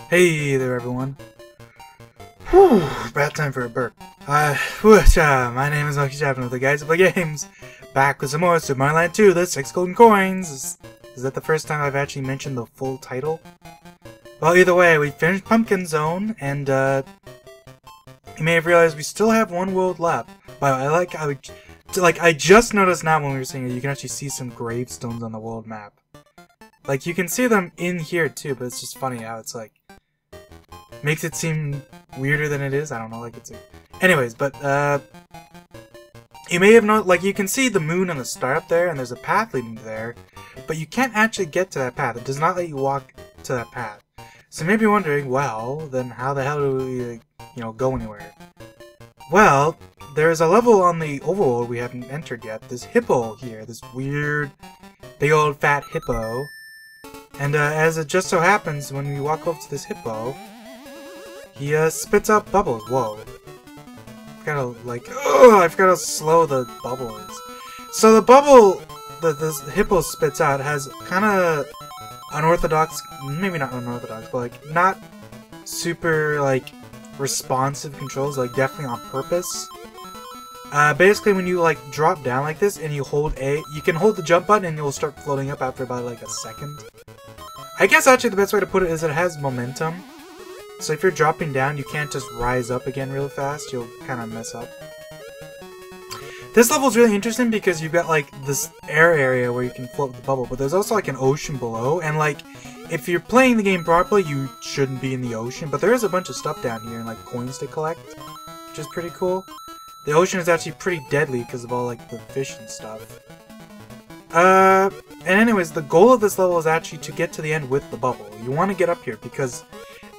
Hey there, everyone. Whew, bad time for a burp. My name is Monkey Chapman with the guys who play games. Back with some more Super Mario Land 2, the 6 golden coins. Is that the first time I've actually mentioned the full title? Well, either way, we finished Pumpkin Zone, and you may have realized we still have one world left. But I just noticed now when we were saying it, you can actually see some gravestones on the world map. Like, you can see them in here too, but it's just funny how it's like makes it seem weirder than it is. I don't know, like it's like... Anyways, but you may have known, like, you can see the moon and the star up there, and there's a path leading there, but you can't actually get to that path. It does not let you walk to that path. So you may be wondering, well, then how the hell do we, go anywhere? Well, there's a level on the overworld we haven't entered yet. This hippo here, this weird, big old fat hippo. And as it just so happens, when we walk over to this hippo, he spits out bubbles. Whoa. I forgot how slow the bubble is. So the bubble that this hippo spits out has kind of unorthodox, maybe not unorthodox, but like not super like responsive controls, like definitely on purpose. Basically when you like drop down like this and you hold A, you can hold the jump button and you'll start floating up after about like a second. I guess actually the best way to put it is it has momentum. So if you're dropping down, you can't just rise up again real fast, you'll kind of mess up. This level is really interesting because you've got like this air area where you can float with the bubble, but there's also like an ocean below, and like if you're playing the game properly, you shouldn't be in the ocean, but there is a bunch of stuff down here and like coins to collect, which is pretty cool. The ocean is actually pretty deadly because of all like the fish and stuff. And anyways, the goal of this level is actually to get to the end with the bubble. You want to get up here because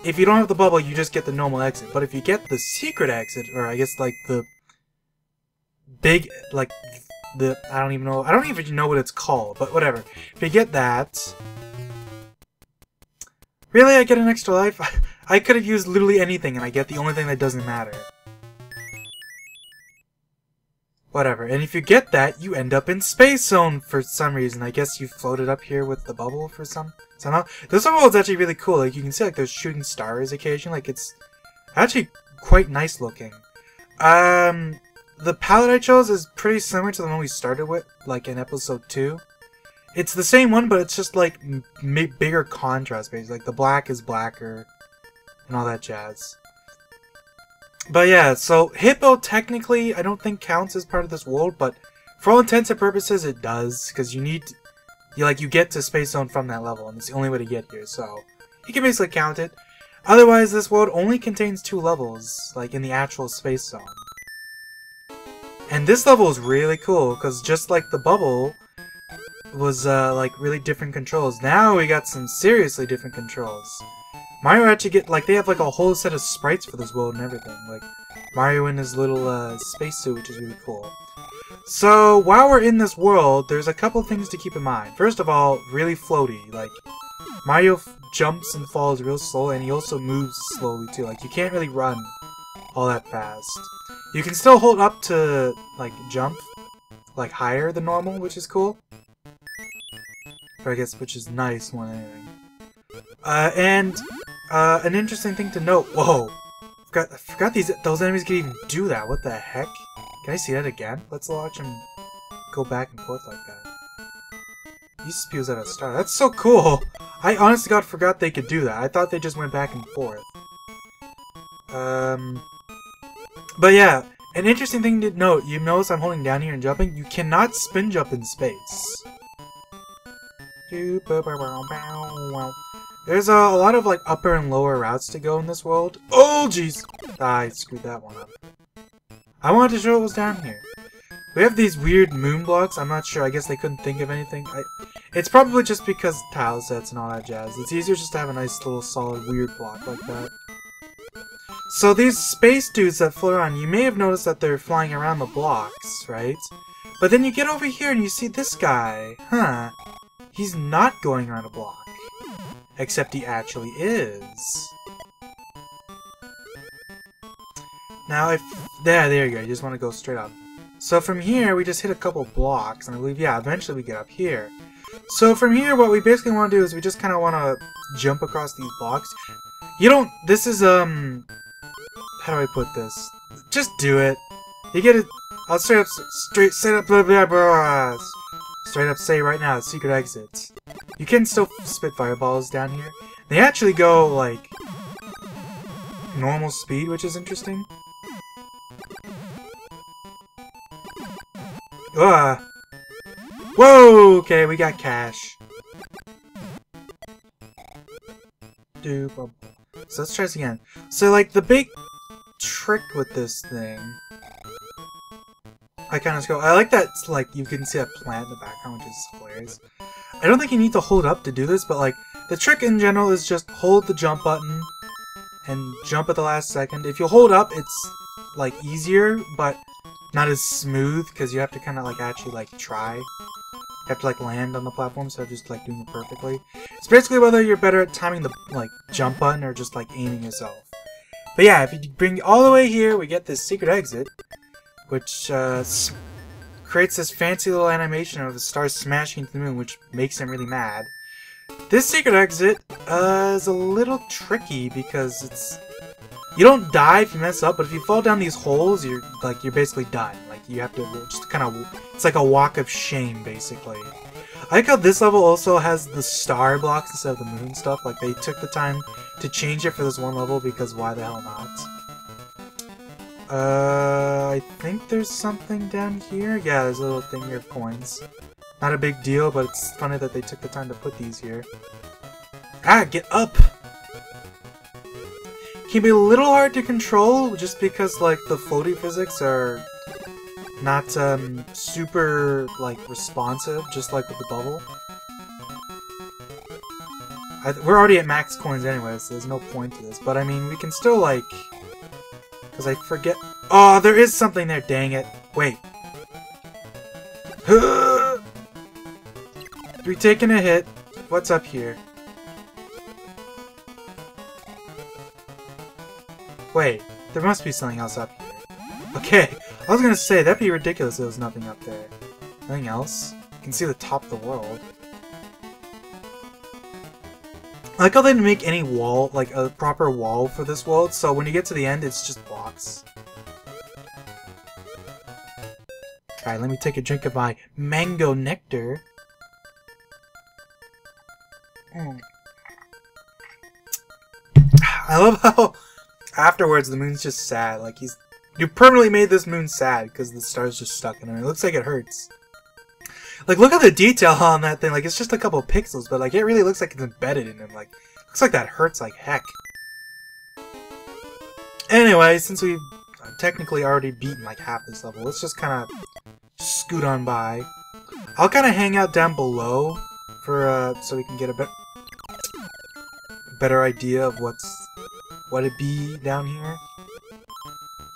if you don't have the bubble, you just get the normal exit. But if you get the secret exit, or I guess like the big, like the, I don't even know what it's called, but whatever. If you get that, really, I get an extra life? I could have used literally anything and I get the only thing that doesn't matter. Whatever, and if you get that, you end up in Space Zone for some reason. I guess you floated up here with the bubble for somehow. This level is actually really cool. Like, you can see like those shooting stars occasionally. Like, it's actually quite nice looking. The palette I chose is pretty similar to the one we started with, like in episode 2. It's the same one, but it's just like bigger contrast basically. Like, the black is blacker and all that jazz. But yeah, so Hippo technically I don't think counts as part of this world, but for all intents and purposes it does, because you get to Space Zone from that level, and it's the only way to get here, so you can basically count it. Otherwise, this world only contains 2 levels, like in the actual Space Zone. And this level is really cool, because just like the bubble was like really different controls, now we got some seriously different controls. Mario actually they have like a whole set of sprites for this world and everything. Like, Mario in his little spacesuit, which is really cool. So, while we're in this world, there's a couple things to keep in mind. First of all, really floaty. Like, Mario jumps and falls real slow, and he also moves slowly too. Like, you can't really run all that fast. You can still hold up to, like, jump, like, higher than normal, which is cool. Or I guess, which is nice more than anything. An interesting thing to note. Whoa! I forgot those enemies can even do that. What the heck? Can I see that again? Let's watch him go back and forth like that. He spews out a star. That's so cool! I honestly God forgot they could do that. I thought they just went back and forth. But yeah, an interesting thing to note. You notice I'm holding down here and jumping. You cannot spin jump in space. There's a lot of like upper and lower routes to go in this world. Oh jeez! I screwed that one up. I wanted to show what was down here. We have these weird moon blocks. I'm not sure. I guess they couldn't think of anything. It's probably just because tile sets and all that jazz. It's easier just to have a nice little solid weird block like that. So these space dudes that float around, you may have noticed that they're flying around the blocks, right? But then you get over here and you see this guy. Huh. He's not going around a block. Except he actually is. Now, there you go. You just want to go straight up. So from here, we just hit a couple blocks, and I believe, yeah, eventually we get up here. So from here, what we basically want to do is we just kind of want to jump across these blocks. You don't, this is, how do I put this? Just do it. You get it, I'll straight up say right now, secret exits. You can still spit fireballs down here. They actually go, like, normal speed, which is interesting. Whoa! Okay, we got cash. So let's try this again. So, like, the big trick with this thing... I like that, like, you can see that plant in the background, which is hilarious. I don't think you need to hold up to do this, but, like, the trick in general is just hold the jump button and jump at the last second. If you hold up, it's, like, easier, but not as smooth, because you have to kind of, like, actually, like, try. You have to, like, land on the platform, so just, like, doing it perfectly. It's basically whether you're better at timing the, like, jump button or just, like, aiming yourself. But yeah, if you bring all the way here, we get this secret exit, which, creates this fancy little animation of the stars smashing into the moon, which makes him really mad. This secret exit, is a little tricky, because it's... You don't die if you mess up, but if you fall down these holes, you're basically done. Like, you have to just kind of... It's like a walk of shame, basically. I like how this level also has the star blocks instead of the moon stuff. Like, they took the time to change it for this one level, because why the hell not? I think there's something down here. Yeah, there's a little thing here of coins. Not a big deal, but it's funny that they took the time to put these here. Ah, get up! Can be a little hard to control, just because, like, the floaty physics are not, super, like, responsive, just like with the bubble. We're already at max coins anyway, so there's no point to this. But, I mean, we can still, like... Because I forget... Oh, there is something there, dang it. Wait. We're taking a hit. What's up here? Wait, there must be something else up here. Okay, I was gonna say, that'd be ridiculous if there was nothing up there. Nothing else? You can see the top of the world. I like how they didn't make any wall, like a proper wall for this world, so when you get to the end, it's just blocks. Alright, let me take a drink of my mango nectar. I love how afterwards the moon's just sad. Like, you permanently made this moon sad because the star's just stuck in it. It looks like it hurts. Like, look at the detail on that thing. Like, it's just a couple of pixels, but, like, it really looks like it's embedded in him. Like, looks like that hurts like heck. Anyway, since we've technically already beaten, like, half this level, let's just kind of scoot on by. I'll kind of hang out down below for, so we can get a better idea of what it be down here.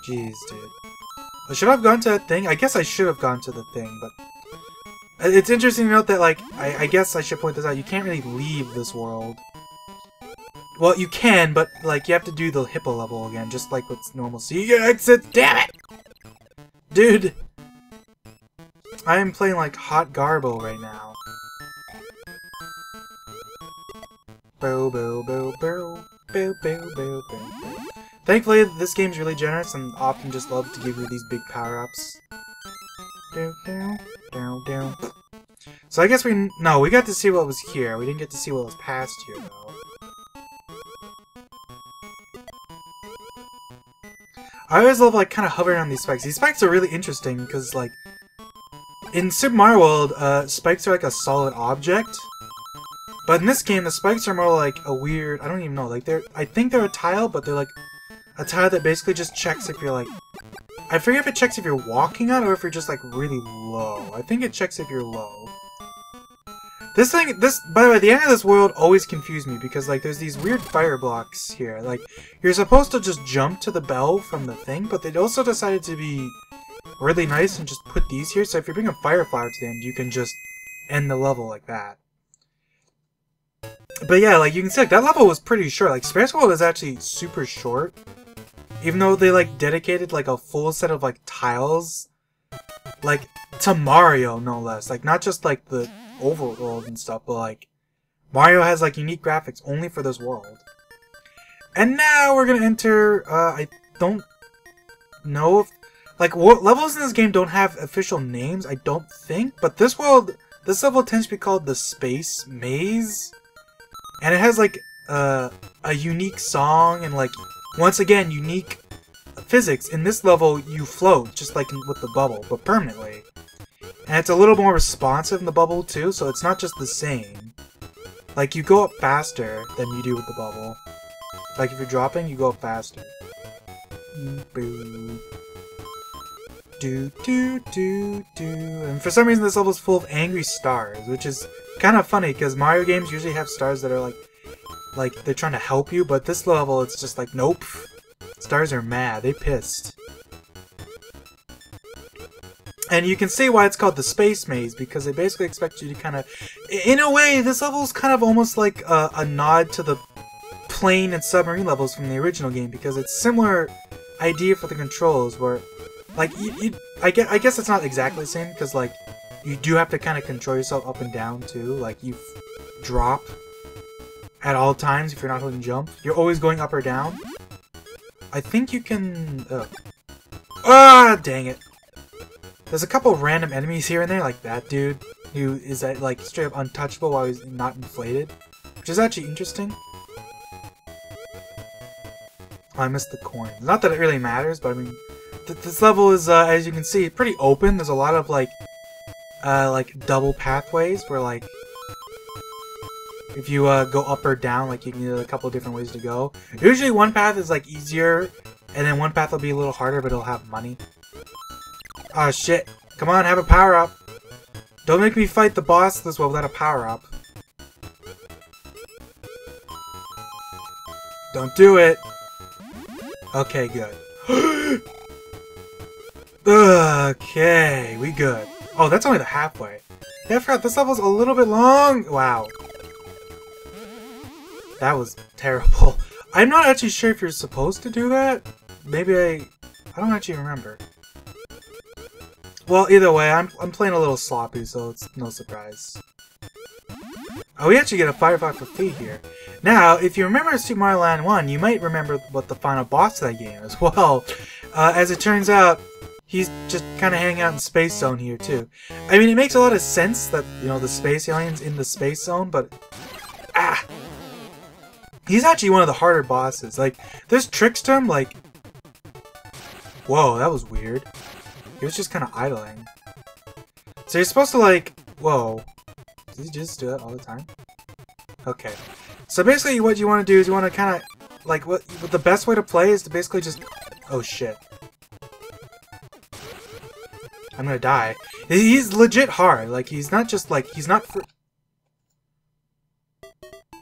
Jeez, dude. Should I have gone to that thing? I guess I should have gone to the thing, but... It's interesting to note that, like, I guess I should point this out, you can't really leave this world. Well, you can, but, like, you have to do the hippo level again, just like what's normal. So you get exits, damn it! Dude! I am playing, like, Hot Garbo right now. Bow, bow, bow, bow, bow, bow, bow, bow. Thankfully, this game's really generous and often just loves to give you these big power-ups. Down, down, down, down. So I guess we got to see what was here. We didn't get to see what was past here, though. I always love, like, kind of hovering on these spikes. These spikes are really interesting because, like, in Super Mario World, spikes are like a solid object. But in this game, the spikes are more like a weird, I don't even know, like I think they're a tile, but they're like a tile that basically just checks if you're like, I forget if it checks if you're walking on or if you're just like really low. I think it checks if you're low. By the way, the end of this world always confused me because like there's these weird fire blocks here. Like, you're supposed to just jump to the bell from the thing, but they also decided to be really nice and just put these here. So if you bring a fire flower to the end, you can just end the level like that. But yeah, like you can see, like that level was pretty short. Like Space World is actually super short, even though they like dedicated like a full set of like tiles, like to Mario no less. Like not just like the overworld and stuff, but like Mario has like unique graphics only for this world. And now we're gonna enter, I don't know if, like, what levels in this game don't have official names, I don't think, but this level tends to be called the Space Maze. And it has, like, a unique song and, like, once again, unique physics. In this level, you float, just like with the bubble, but permanently. And it's a little more responsive in the bubble, too, so it's not just the same. Like, you go up faster than you do with the bubble. Like, if you're dropping, you go up faster. Boo. Do, do, do, do. And for some reason, this level is full of angry stars, which is kind of funny, because Mario games usually have stars that are like, they're trying to help you, but this level, it's just like, nope. Stars are mad. They pissed. And you can see why it's called the Space Maze, because they basically expect you to kind of... In a way, this level is kind of almost like a nod to the plane and submarine levels from the original game, because it's similar idea for the controls, where... Like, I guess it's not exactly the same, because, like, you do have to kind of control yourself up and down, too. Like, you drop at all times if you're not holding jump. You're always going up or down. I think you can... Ah, dang it. There's a couple random enemies here and there, like that dude, who is, like, straight up untouchable while he's not inflated. Which is actually interesting. Oh, I missed the coin. Not that it really matters, but I mean... This level is, as you can see, pretty open. There's a lot of, like double pathways where, like, if you, go up or down, like, you can get a couple of different ways to go. Usually one path is, like, easier, and then one path will be a little harder, but it'll have money. Oh, shit. Come on, have a power-up. Don't make me fight the boss this way without a power-up. Don't do it. Okay, good. Okay, we good. Oh, that's only the halfway. Yeah, I forgot, this level's a little bit long. Wow. That was terrible. I'm not actually sure if you're supposed to do that. Maybe I don't actually remember. Well, either way, I'm playing a little sloppy, so it's no surprise. Oh, we actually get a Firefly for free here. Now, if you remember Super Mario Land 1, you might remember what the final boss of that game is. Well, as it turns out, he's just kind of hanging out in Space Zone here, too. I mean, it makes a lot of sense that, you know, the space alien's in the Space Zone, but... Ah! He's actually one of the harder bosses. Like, there's tricks to him, like... Whoa, that was weird. He was just kind of idling. So you're supposed to, like... Whoa. Does he just do that all the time? Okay. So basically what you want to do is you want to kind of... Like, what the best way to play is to basically just... Oh, shit. I'm gonna die. He's legit hard. Like, he's not just, like... He's not free.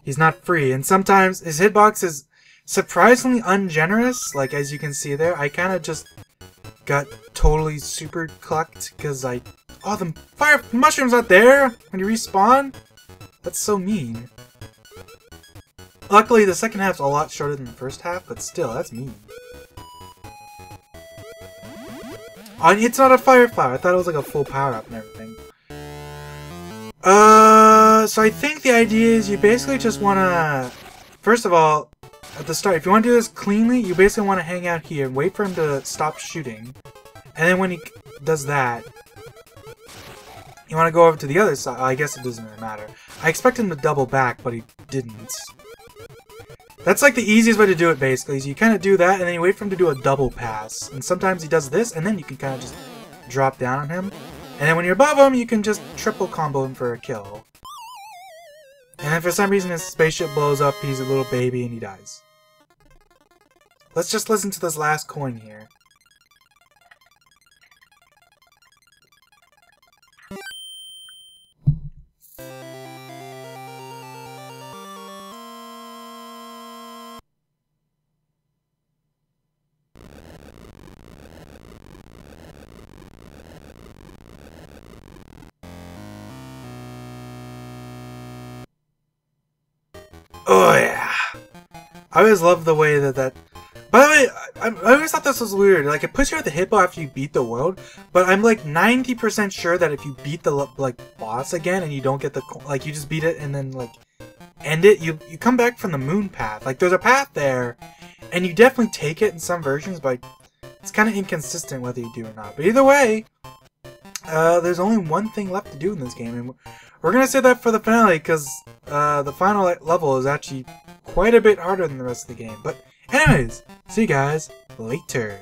He's not free. And sometimes his hitbox is surprisingly ungenerous. Like, as you can see there. I kind of just got totally super clucked because I... Oh, the fire mushroom's not there when you respawn? That's so mean. Luckily, the second half's a lot shorter than the first half, but still, that's mean. Oh, it's not a fire flower. I thought it was like a full power-up and everything. So I think the idea is you basically just want to... First of all, at the start, if you want to do this cleanly, you basically want to hang out here and wait for him to stop shooting. And then when he does that, you want to go over to the other side. I guess it doesn't really matter. I expect him to double back, but he didn't. That's like the easiest way to do it, basically. Is you kind of do that, and then you wait for him to do a double pass. And sometimes he does this, and then you can kind of just drop down on him. And then when you're above him, you can just triple combo him for a kill. And then for some reason his spaceship blows up, he's a little baby, and he dies. Let's just listen to this last coin here. Oh yeah! I always love the way that... By the way, I always thought this was weird. Like, it puts you at the hippo after you beat the world, but I'm like 90% sure that if you beat the, like, boss again and you don't get the... Like, you just beat it and then, like, end it, you come back from the moon path. Like, there's a path there, and you definitely take it in some versions, but it's kind of inconsistent whether you do or not. But either way, there's only one thing left to do in this game, and we're gonna say that for the finale, because the final level is actually quite a bit harder than the rest of the game. But anyways, see you guys later.